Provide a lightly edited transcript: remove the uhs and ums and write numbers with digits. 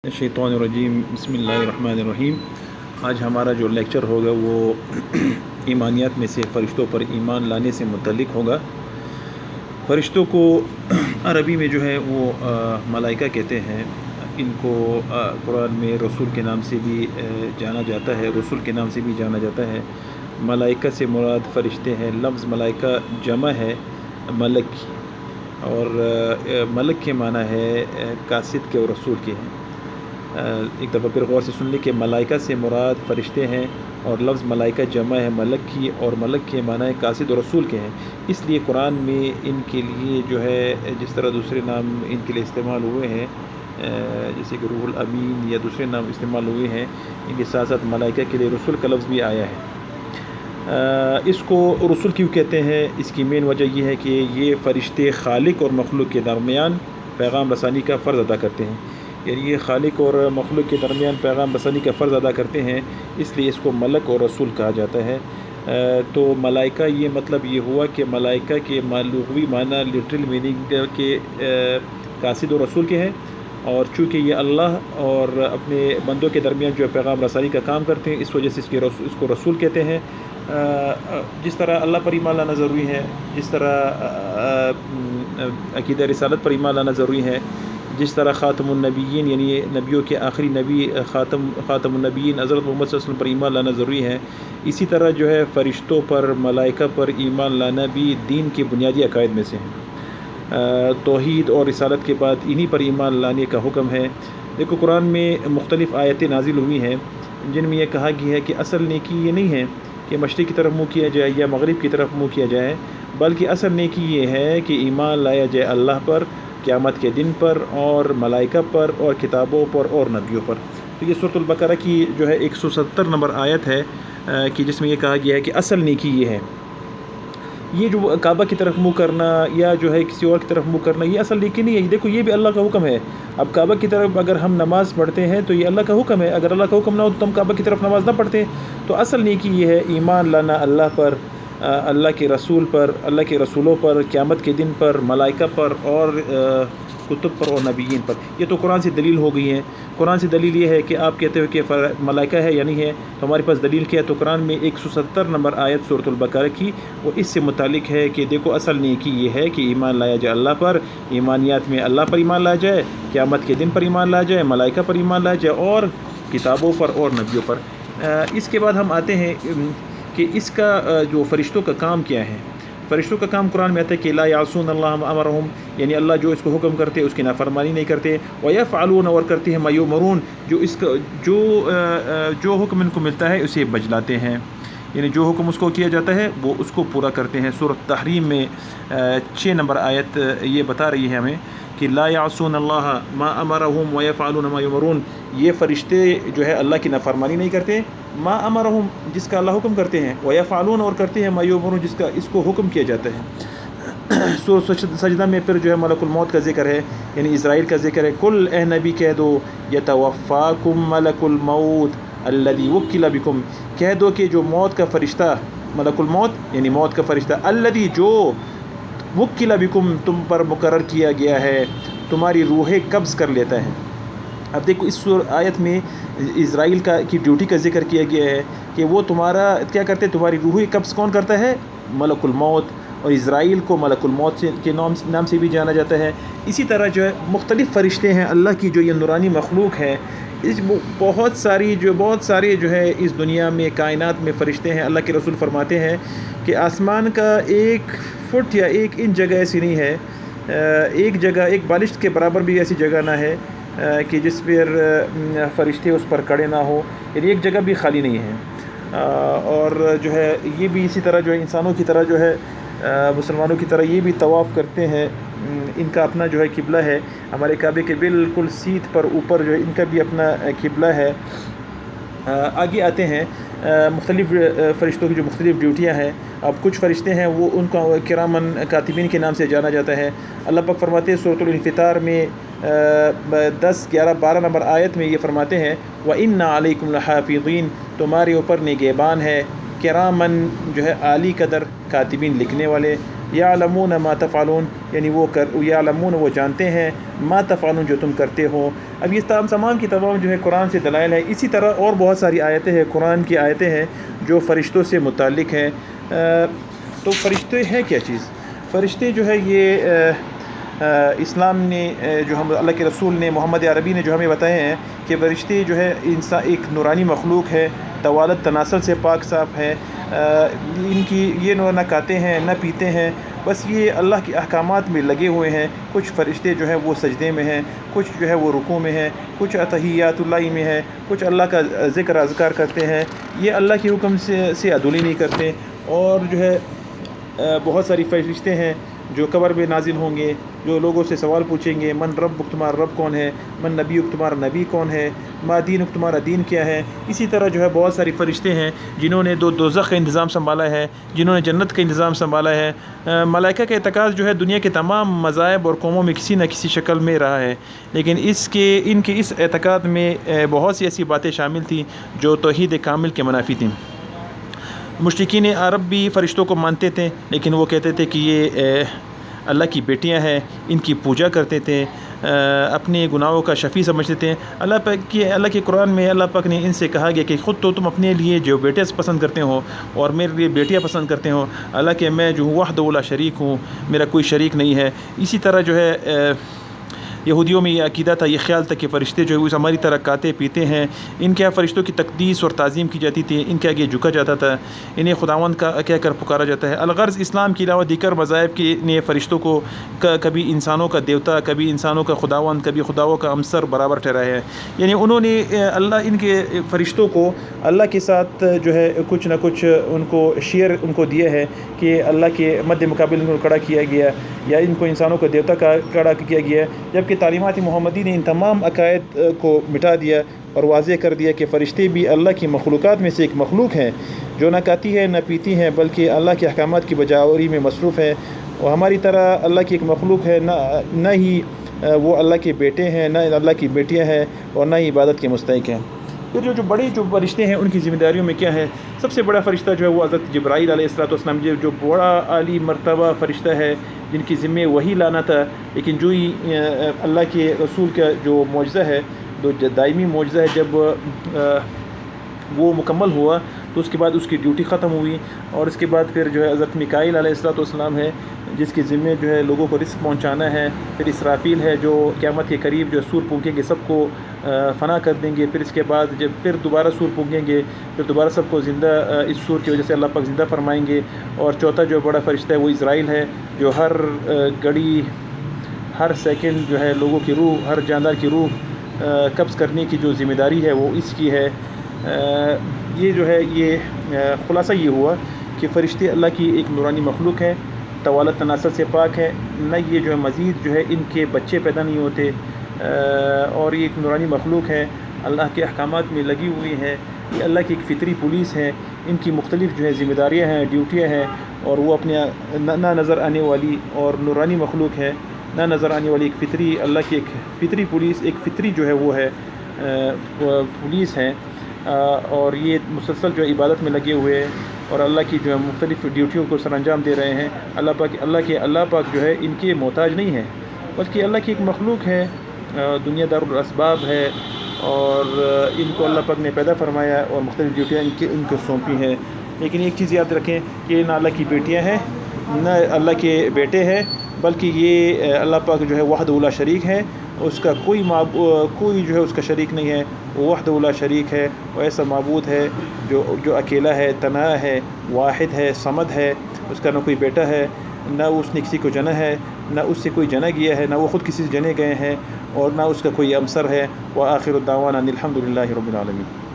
शैतानुर्रजीम बिस्मिल्लाहिर्रहमानिर्रहीम। आज हमारा जो लेक्चर होगा वो ईमानियात में से फ़रिश्तों पर ईमान लाने से मुतल्लिक़ होगा। फ़रिश्तों को अरबी में जो है वो मलाइका कहते हैं। इनको कुरान में रसूल के नाम से भी जाना जाता है, रसूल के नाम से भी जाना जाता है। मलाइका से मुराद फ़रिश्ते हैं। लफ्ज़ मलाइका जमा है मलक की, और मलक के माना है कासिद के और रसूल के हैं। एक दफ़ा फिर गौर से सुन ले कि मलाइका से मुराद फ़रिश्ते हैं और लफ्ज़ मलाइका जमा है मलक की, और मलक के माना है कासिद और रसूल के हैं। इसलिए कुरान में इनके लिए जो है जिस तरह दूसरे नाम इनके लिए इस्तेमाल हुए हैं, जैसे कि रूहुल अमीन या दूसरे नाम इस्तेमाल हुए हैं, इनके साथ साथ मलाइका के लिए रसूल का लफ्ज़ भी आया है। इसको रसूल क्यों कहते हैं? इसकी मेन वजह यह है कि ये फ़रिश्ते खालिक और मखलूक के दरमियान पैगाम रसानी का फ़र्ज़ अदा करते हैं। यानी ये खालिक और मखलूक के दरमियान पैगाम रसानी का फ़र्ज़ अदा करते हैं, इसलिए इसको मलक और रसूल कहा जाता है। तो मलाइका ये मतलब ये हुआ कि मलाइका के लुग़वी माना लिटरल मीनिंग के कासिद और रसूल के हैं, और चूँकि ये अल्लाह और अपने बंदों के दरमियान जो पैगाम रसानी का काम करते हैं, इस वजह से इसको रसूल कहते हैं। जिस तरह अल्लाह पर ईमान लाना ज़रूरी है, जिस तरह अक़ीदा रिसालत पर ईमान लाना ज़रूरी है, जिस तरह ख़ातमुन्नबिय्यीन यानी नबियों के आखिरी नबी ख़ातमुन्नबिय्यीन हज़रत मोहम्मद सल्लल्लाहु अलैहि वसल्लम पर ईमान लाना ज़रूरी है, इसी तरह जो है फ़रिश्तों पर मलाइका पर ईमान लाना भी दीन के बुनियादी अक़ायद में से है। तौहीद और रिसालत के बाद इन्हीं पर ईमान लाने का हुक्म है। देखो, कुरान में मुख्तलिफ़ आयतें नाजिल हुई हैं जिनमें यह कहा गया है कि असल नेकी ये नहीं है कि मशरिक़ की तरफ मुँह किया जाए या मग़रिब की तरफ मुँह किया जाए, बल्कि असल नेकी ये है कि ईमान लाया जाए अल्लाह पर, क़यामत के दिन पर, और मलाइका पर, और किताबों पर, और नबियों पर। तो ये सूरह अल-बक़रा की जो है 170 नंबर आयत है कि जिसमें ये कहा गया है कि असल नेकी ये है। ये जो काबा की तरफ मुँह करना या जो है किसी और की तरफ मुँह करना, ये असल नेकी नहीं है। देखो, ये भी अल्लाह का हुक्म है। अब काबा की तरफ अगर हम नमाज़ पढ़ते हैं तो ये अल्लाह का हुक्म है। अगर अल्लाह का हुक्म ना हो तो हम काबा की तरफ नमाज़ ना पढ़ते। तो असल नेकी ये है ईमान लाना अल्लाह पर, अल्लाह के रसूल पर, अल्लाह के रसूलों पर, क़यामत के दिन पर, मलाइका पर, और कुतुब पर और नबीयीन पर। ये तो कुरान से दलील हो गई है। कुरान से दलील ये है कि आप कहते हो कि मलाइका है या नहीं है, तो हमारे पास दलील क्या है? तो कुरान में 170 नंबर आयत सूरह अल-बक़रा की वो इससे मुतालिक है कि देखो, असल नेकी ये है कि ईमान लाया जाए अल्लाह पर, ईमानियात में अल्लाह पर ईमान लाया जाए, क़यामत के दिन पर ईमान लाया जाए, मलाइका पर ईमान लाया जाए, और किताबों पर और नबियों पर। इसके बाद हम आते हैं कि इसका जो फ़रिश्तों का काम क्या है। फ़रिश्तों का काम कुरान में आता है कि ला यासून अल्लाह मा अमरहुम, यानी अल्लाह जो इसको हुक्म करते हैं उसकी नाफरमानी नहीं करते। व यफ़अलून, और करते हैं मा युमरून, जो इसका जो हुक्म इनको मिलता है उसे बजलाते हैं, यानी जो हुक्म उसको किया जाता है वो उसको पूरा करते हैं। सूरह तहरीम में 6 नंबर आयत ये बता रही है हमें कि ला यासून अल्लाह मा अमरहुम व यफ़अलून मा युमरून। ये फ़रिश्ते जो है अल्लाह की नाफरमानी नहीं करते, मा अमरहुम जिसका अल्लाह हुक्म करते हैं, व यफ़अलून, और करते हैं मा युमरून जिसका इसको हुक्म किया जाता है। सजदा में फिर जो है मलकुल मौत का ज़िक्र है, यानी इज़राइल का ज़िक्र है। कुल ए नबी कह दो यतवफ़्फ़ाकुम मलकुल मौत अल्लज़ी वुक्किला बिकुम, कह दो कि जो मौत का फ़रिश्ता, मलकुल मौत यानी मौत का फ़रिश्ता, अल्लज़ी जो वुक्किला बिकुम तुम पर मुकर्रर किया गया है, तुम्हारी रूहें कब्ज़ कर लेता है। अब देखो, इस आयत में इज़राइल की ड्यूटी का जिक्र किया गया है कि वो तुम्हारा क्या करते हैं, तुम्हारी रूहें कब्ज़ कौन करता है? मलकुल मौत। और इज़राइल को मलकुल मौत के नाम से भी जाना जाता है। इसी तरह जो है मुख्तलिफ़ फ़रिश्ते हैं अल्लाह की, जो ये नूरानी मखलूक है। इस बहुत सारे जो है इस दुनिया में कायनात में फ़रिश्ते हैं। अल्लाह के रसूल फरमाते हैं कि आसमान का 1 फुट या 1 इंच जगह ऐसी नहीं है, एक जगह, एक बालिश के बराबर भी ऐसी जगह ना है कि जिस पर फ़रिश्ते उस पर खड़े ना हो, यानी एक जगह भी खाली नहीं है। और जो है ये भी इसी तरह जो है इंसानों की तरह जो है मुसलमानों की तरह ये भी तवाफ़ करते हैं। इनका अपना जो है किबला है, हमारे काबे के बिल्कुल सीध पर ऊपर जो है इनका भी अपना किबला है। आगे आते हैं मुख्तलिफ़ फ़रिश्तों की जो मुख्तलिफ़ ड्यूटियाँ हैं। अब कुछ फ़रिश्ते हैं वो उनको किरामन कातिबीन के नाम से जाना जाता है। अल्लाह पाक फरमाते हैं सूरह अल-इंफ़ितार में 10, 11, 12 नंबर आयत में ये फरमाते हैं व इन्ना अलैकुम लहाफ़िज़ीन, तुम्हारे ऊपर निगहबान है, किरामन जो है आली कदर, कातिबीन लिखने वाले, یعلمون ما تفعلون، یعنی یعلمون وہ جانتے ہیں، ما تفعلون جو تم کرتے ہو۔ اب یہ تمام کی تمام جو ہے قرآن سے دلائل ہے۔ اسی طرح اور بہت ساری آیتیں ہیں، قرآن کی آیتیں ہیں جو فرشتوں سے متعلق ہیں۔ تو فرشتے ہیں کیا چیز؟ فرشتے جو ہے یہ اسلام نے جو ہم اللہ کے رسول نے محمد عربی نے جو ہمیں بتائے ہیں کہ فرشتے جو ہے انسان ایک نورانی مخلوق ہے، توالت تناسل سے پاک صاف ہے، ان کی یہ نہ کھاتے ہیں نہ پیتے ہیں، بس یہ اللہ کے احکامات میں لگے ہوئے ہیں۔ کچھ فرشتے جو ہیں وہ سجدے میں ہیں، کچھ جو ہے وہ رکوع میں ہیں، کچھ تحیات اللہ میں ہیں، کچھ اللہ کا ذکر اذکار کرتے ہیں، یہ اللہ کے حکم سے عدولی نہیں کرتے۔ اور جو ہے بہت ساری فرشتے ہیں جو قبر میں نازل ہوں گے، جو لوگوں سے سوال پوچھیں گے، من ربک، تمہارا رب کون ہے، من نبیک، تمہارا نبی کون ہے، ما دینک، تمہارا دین کیا ہے۔ اسی طرح جو ہے بہت ساری فرشتے ہیں جنہوں نے دوزخ کا انتظام سنبھالا ہے، جنہوں نے جنت کا انتظام سنبھالا ہے۔ ملائکہ کا اعتقاد جو ہے دنیا کے تمام مذاہب اور قوموں میں کسی نہ کسی شکل میں رہا ہے، لیکن ان کے اس اعتقاد میں بہت سی ایسی باتیں شامل تھیں جو توحید کامل کے منافی تھیں۔ مشرکین عرب بھی فرشتوں کو مانتے تھے، لیکن وہ کہتے تھے کہ یہ اللہ کی بیٹیاں ہیں، ان کی پوجا کرتے تھے، اپنے گناہوں کا شفیع سمجھتے تھے۔ اللہ کے قرآن میں اللہ پاک نے ان سے کہا گیا کہ خود تو تم اپنے لیے جو بیٹے پسند کرتے ہو اور میرے لیے بیٹیاں پسند کرتے ہو، اللہ کہ میں جو ہوں وحدہ لا شریک ہوں، میرا کوئی شریک نہیں ہے۔ اسی طرح جو ہے یہودیوں میں یہ عقیدہ تھا، یہ خیال تھا کہ فرشتے جو ہے ہماری طرح کھاتے پیتے ہیں۔ ان کے فرشتوں کی تقدیس اور تعظیم کی جاتی تھی، ان کے آگے جھکا جاتا تھا، انہیں خداوند کا کہہ کر پکارا جاتا ہے۔ الغرض اسلام کے علاوہ دیگر مذاہب کے نے فرشتوں کو کبھی انسانوں کا دیوتا، کبھی انسانوں کا خداوند، کبھی خداؤں کا ہمسر برابر ٹھہرایا ہے۔ یعنی انہوں نے ان کے فرشتوں کو اللہ کے ساتھ جو ہے کچھ نہ کچھ ان کو شیئر ان کو دیا ہے کہ اللہ کے مد مقابل ان کو کھڑا کیا گیا، یا ان کو انسانوں کا دیوتا کھڑا کیا گیا، جبکہ تعلیمات محمدی نے ان تمام عقائد کو مٹا دیا اور واضح کر دیا کہ فرشتے بھی اللہ کی مخلوقات میں سے ایک مخلوق ہیں جو نہ کھاتی ہے نہ پیتی ہیں، بلکہ اللہ کے احکامات کی بجاوری میں مصروف ہے، اور ہماری طرح اللہ کی ایک مخلوق ہے، نہ ہی وہ اللہ کے بیٹے ہیں، نہ اللہ کی بیٹیاں ہیں، اور نہ ہی عبادت کے مستحق ہیں۔ پھر جو بڑے فرشتے ہیں ان کی ذمہ داریوں میں کیا ہے؟ سب سے بڑا فرشتہ جو ہے وہ حضرت جبرائیل علیہ السلام، جو بڑا عالی مرتبہ فرشتہ ہے، جن کی ذمہ وہی لانا تھا، لیکن جو ہی اللہ کے رسول کا جو معجزہ ہے، جو دائمی معجزہ ہے، جب وہ مکمل ہوا تو اس کے بعد اس کی ڈیوٹی ختم ہوئی، اور اس کے بعد پھر جو ہے حضرت میکائیل علیہ السلام ہے، جس کے ذمہ جو ہے لوگوں کو رزق پہنچانا ہے۔ پھر اسرافیل ہے جو قیامت کے قریب جو سور پھونکیں گے سب کو فنا کر دیں گے، پھر اس کے بعد جب پھر دوبارہ سور پھونکیں گے، پھر دوبارہ سب کو زندہ اس سور کی وجہ سے اللہ پاک زندہ فرمائیں گے۔ اور چوتھا جو بڑا فرشتہ ہے وہ اسرائیل ہے، جو ہر گھڑی ہر سیکنڈ جو ہے لوگوں کی روح، ہر جاندار کی روح قبض کرنے کی جو ذمہ داری ہے وہ اس کی ہے۔ یہ جو ہے یہ خلاصہ یہ ہوا کہ فرشتے اللہ کی ایک نورانی مخلوق ہے، توالت تناسل سے پاک ہے، نہ یہ جو ہے مزید جو ہے ان کے بچے پیدا نہیں ہوتے، اور یہ ایک نورانی مخلوق ہے، اللہ کے احکامات میں لگی ہوئی ہے، یہ اللہ کی ایک فطری پولیس ہے، ان کی مختلف جو ہے ذمہ داریاں ہیں، ڈیوٹیاں ہیں، اور وہ اپنے نہ نظر آنے والی اور نورانی مخلوق ہے، نہ نظر آنے والی ایک فطری اللہ کی ایک فطری پولیس، ایک فطری جو ہے وہ ہے پولیس ہے، اور یہ مسلسل جو عبادت میں لگے ہوئے ہیں اور اللہ کی جو ہے مختلف ڈیوٹیوں کو سر انجام دے رہے ہیں۔ اللہ پاک جو ہے ان کے محتاج نہیں ہے، بلکہ اللہ کی ایک مخلوق ہے، دنیا دار الاسباب ہے، اور ان کو اللہ پاک نے پیدا فرمایا اور مختلف ڈیوٹیاں ان کو سونپی ہیں۔ لیکن ایک چیز یاد رکھیں کہ نہ اللہ کی بیٹیاں ہیں نہ اللہ کے بیٹے ہیں، بلکہ یہ اللہ پاک جو ہے وحدہ لا شریک ہے، اس کا کوئی جو ہے اس کا شریک نہیں ہے، وہ وحدہ لا شریک ہے، وہ ایسا معبود ہے جو اکیلا ہے، تنہا ہے، واحد ہے، صمد ہے، اس کا نہ کوئی بیٹا ہے، نہ اس نے کسی کو جنا ہے، نہ اس سے کوئی جنا گیا ہے، نہ وہ خود کسی سے جنے گئے ہیں، اور نہ اس کا کوئی ہمسر ہے۔ وآخر الدعوانا ان الحمد للہ رب العالمین۔